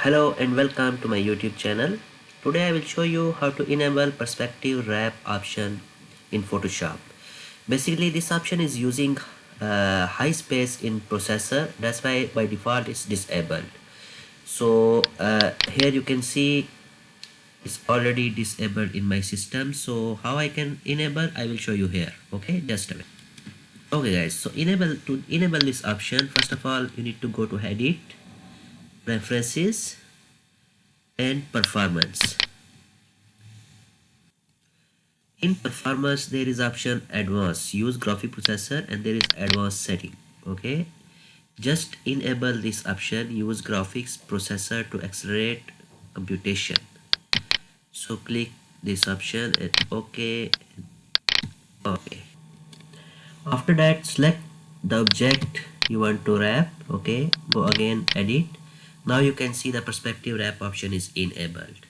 Hello and welcome to my YouTube channel. Today I will show you how to enable perspective wrap option in Photoshop. Basically this option is using high space in processor, that's why by default it's disabled. So here you can see it's already disabled in my system. So how I can enable, I will show you here. Okay, just a minute. Okay guys, so to enable this option, first of all you need to go to edit, preferences and performance. In performance there is option advanced, use graphic processor, and there is advanced setting. Okay, just enable this option, use graphics processor to accelerate computation. So click this option and okay. After that select the object you want to wrap. Okay, go again edit. Now you can see the perspective wrap option is enabled.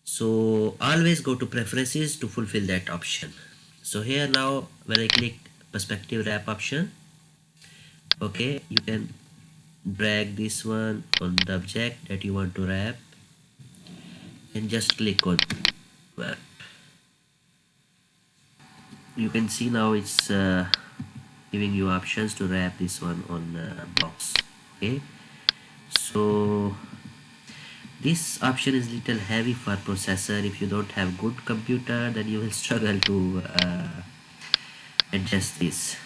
So always go to preferences to fulfill that option. So here now when I click perspective wrap option, okay, you can drag this one on the object that you want to wrap and just click on wrap. You can see now it's giving you options to wrap this one on box. Okay, so this option is little heavy for processor. If you don't have good computer, then you will struggle to adjust this.